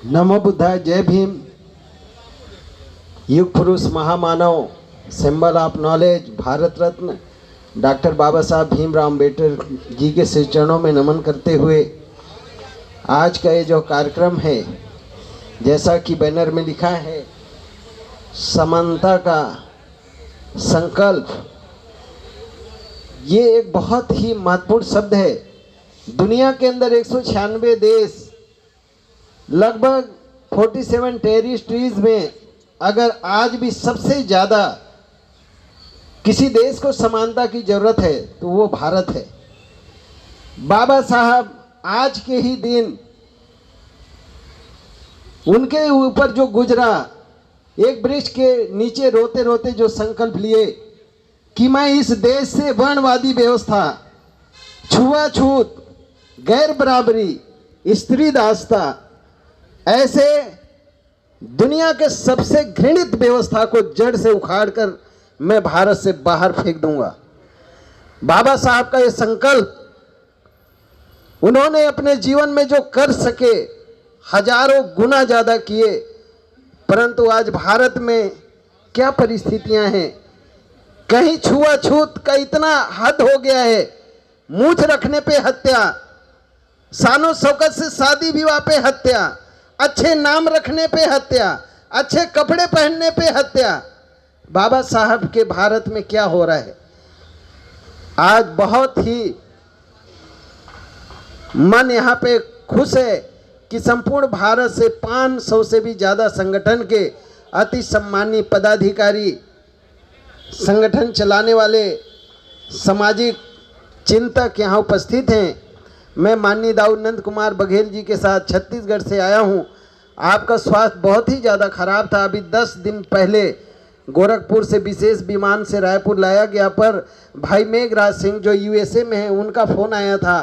नमो बुद्धाय, जय भीम। युग पुरुष महामानव, symbol of knowledge, Bharat Ratna doctor Baba Sahab Bhimrao Ambedkar ji के श्री चरणों में नमन करते हुए आज का ये जो कार्यक्रम है, जैसा कि बैनर में लिखा है, समानता का संकल्प, ये एक बहुत ही महत्वपूर्ण शब्द है। दुनिया के अंदर 196 देश, लगभग 47 टेरिटरीज में अगर आज भी सबसे ज़्यादा किसी देश को समानता की ज़रूरत है तो वो भारत है। बाबा साहब आज के ही दिन उनके ऊपर जो गुजरा, एक वृक्ष के नीचे रोते रोते जो संकल्प लिए कि मैं इस देश से वर्णवादी व्यवस्था, छुआछूत, गैर बराबरी, स्त्री दासता, ऐसे दुनिया के सबसे घृणित व्यवस्था को जड़ से उखाड़कर मैं भारत से बाहर फेंक दूंगा। बाबा साहब का ये संकल्प उन्होंने अपने जीवन में जो कर सके हजारों गुना ज़्यादा किए, परंतु आज भारत में क्या परिस्थितियां हैं। कहीं छुआछूत का इतना हद हो गया है, मूछ रखने पे हत्या, शानो शौकत से शादी विवाह पे हत्या, अच्छे नाम रखने पे हत्या, अच्छे कपड़े पहनने पे हत्या। बाबा साहब के भारत में क्या हो रहा है। आज बहुत ही मन यहाँ पे खुश है कि संपूर्ण भारत से 500 से भी ज़्यादा संगठन के अति सम्मानीय पदाधिकारी, संगठन चलाने वाले सामाजिक चिंतक यहाँ उपस्थित हैं। मैं माननीय दाऊद नंद कुमार बघेल जी के साथ छत्तीसगढ़ से आया हूँ। आपका स्वास्थ्य बहुत ही ज़्यादा खराब था। अभी 10 दिन पहले गोरखपुर से विशेष विमान से रायपुर लाया गया, पर भाई मेघराज सिंह जो यूएसए में हैं, उनका फ़ोन आया था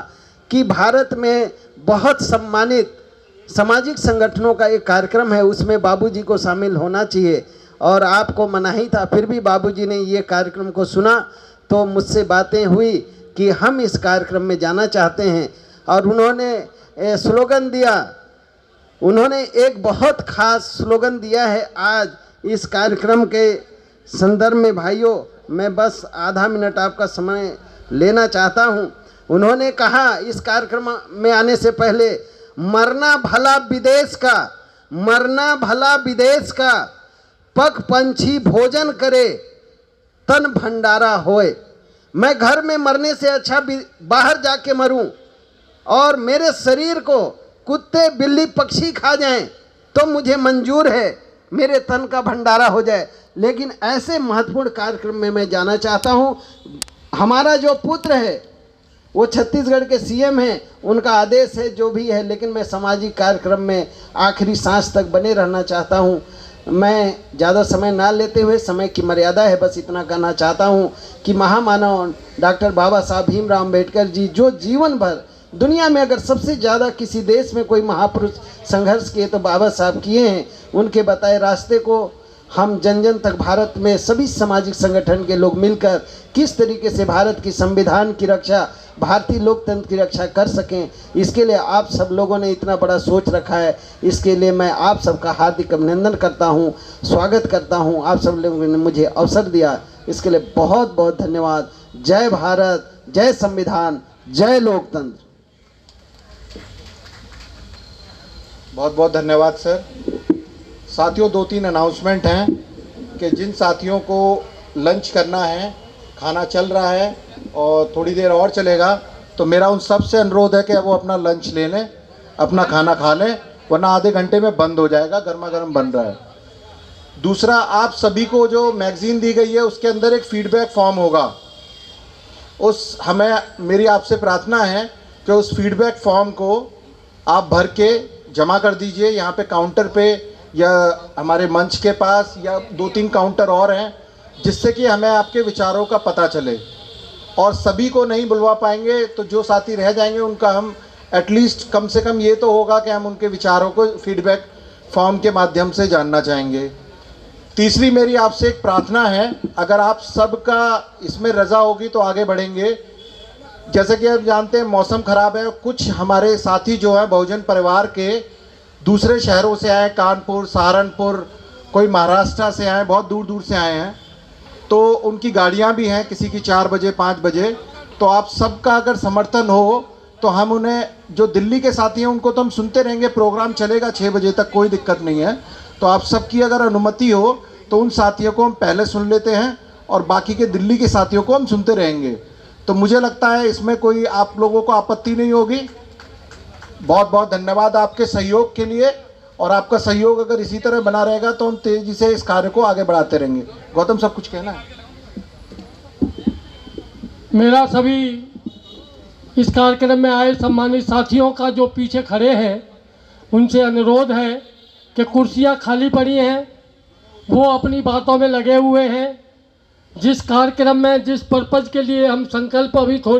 कि भारत में बहुत सम्मानित सामाजिक संगठनों का एक कार्यक्रम है, उसमें बाबूजी को शामिल होना चाहिए और आपको मना ही था। फिर भी बाबूजी ने ये कार्यक्रम को सुना तो मुझसे बातें हुई कि हम इस कार्यक्रम में जाना चाहते हैं और उन्होंने स्लोगन दिया। उन्होंने एक बहुत ख़ास स्लोगन दिया है आज इस कार्यक्रम के संदर्भ में। भाइयों, मैं बस आधा मिनट आपका समय लेना चाहता हूं। उन्होंने कहा इस कार्यक्रम में आने से पहले, मरना भला विदेश का, मरना भला विदेश का, पग पंछी भोजन करे, तन भंडारा होए। मैं घर में मरने से अच्छा बाहर जाके मरूं और मेरे शरीर को कुत्ते बिल्ली पक्षी खा जाएं तो मुझे मंजूर है, मेरे तन का भंडारा हो जाए। लेकिन ऐसे महत्वपूर्ण कार्यक्रम में मैं जाना चाहता हूं। हमारा जो पुत्र है वो छत्तीसगढ़ के सीएम हैं, उनका आदेश है जो भी है, लेकिन मैं सामाजिक कार्यक्रम में आखिरी सांस तक बने रहना चाहता हूं। मैं ज़्यादा समय ना लेते हुए, समय की मर्यादा है, बस इतना कहना चाहता हूं कि महामानव डॉक्टर बाबा साहब भीमराव अम्बेडकर जी जो जीवन भर दुनिया में अगर सबसे ज़्यादा किसी देश में कोई महापुरुष संघर्ष किए तो बाबा साहब किए हैं। उनके बताए रास्ते को हम जन जन तक भारत में सभी सामाजिक संगठन के लोग मिलकर किस तरीके से भारत की संविधान की रक्षा, भारतीय लोकतंत्र की रक्षा कर सकें, इसके लिए आप सब लोगों ने इतना बड़ा सोच रखा है। इसके लिए मैं आप सबका हार्दिक अभिनंदन करता हूं, स्वागत करता हूं। आप सब लोगों ने मुझे अवसर दिया, इसके लिए बहुत बहुत धन्यवाद। जय भारत, जय संविधान, जय लोकतंत्र। बहुत बहुत धन्यवाद सर। साथियों, 2-3 अनाउंसमेंट हैं कि जिन साथियों को लंच करना है, खाना चल रहा है और थोड़ी देर और चलेगा, तो मेरा उन सब से अनुरोध है कि वो अपना लंच ले लें, अपना खाना खा लें, वरना आधे घंटे में बंद हो जाएगा, गर्मा गर्म बन रहा है। दूसरा, आप सभी को जो मैगज़ीन दी गई है उसके अंदर एक फीडबैक फॉर्म होगा। मेरी आपसे प्रार्थना है कि उस फीडबैक फॉर्म को आप भर के जमा कर दीजिए यहाँ पे काउंटर पे, या हमारे मंच के पास, या 2-3 काउंटर और हैं, जिससे कि हमें आपके विचारों का पता चले। और सभी को नहीं बुलवा पाएंगे तो जो साथी रह जाएंगे उनका हम एटलीस्ट कम से कम ये तो होगा कि हम उनके विचारों को फीडबैक फॉर्म के माध्यम से जानना चाहेंगे। तीसरी मेरी आपसे एक प्रार्थना है, अगर आप सबका इसमें रज़ा होगी तो आगे बढ़ेंगे। जैसे कि आप जानते हैं मौसम ख़राब है, कुछ हमारे साथी जो हैं बहुजन परिवार के दूसरे शहरों से आए, कानपुर, सहारनपुर, कोई महाराष्ट्र से आए, बहुत दूर दूर से आए हैं। तो उनकी गाड़ियां भी हैं, किसी की 4 बजे 5 बजे। तो आप सबका अगर समर्थन हो तो हम उन्हें, जो दिल्ली के साथी हैं उनको तो हम सुनते रहेंगे, प्रोग्राम चलेगा 6 बजे तक, कोई दिक्कत नहीं है। तो आप सबकी अगर अनुमति हो तो उन साथियों को हम पहले सुन लेते हैं और बाकी के दिल्ली के साथियों को हम सुनते रहेंगे। तो मुझे लगता है इसमें कोई आप लोगों को आपत्ति नहीं होगी। बहुत बहुत धन्यवाद आपके सहयोग के लिए, और आपका सहयोग अगर इसी तरह बना रहेगा तो हम तेज़ी से इस कार्य को आगे बढ़ाते रहेंगे। गौतम, सब कुछ कहना है? मेरा सभी इस कार्यक्रम में आए सम्मानित साथियों का जो पीछे खड़े हैं उनसे अनुरोध है कि कुर्सियां खाली पड़ी हैं, वो अपनी बातों में लगे हुए हैं। जिस कार्यक्रम में, जिस पर्पज़ के लिए हम संकल्प अभी थोड़ी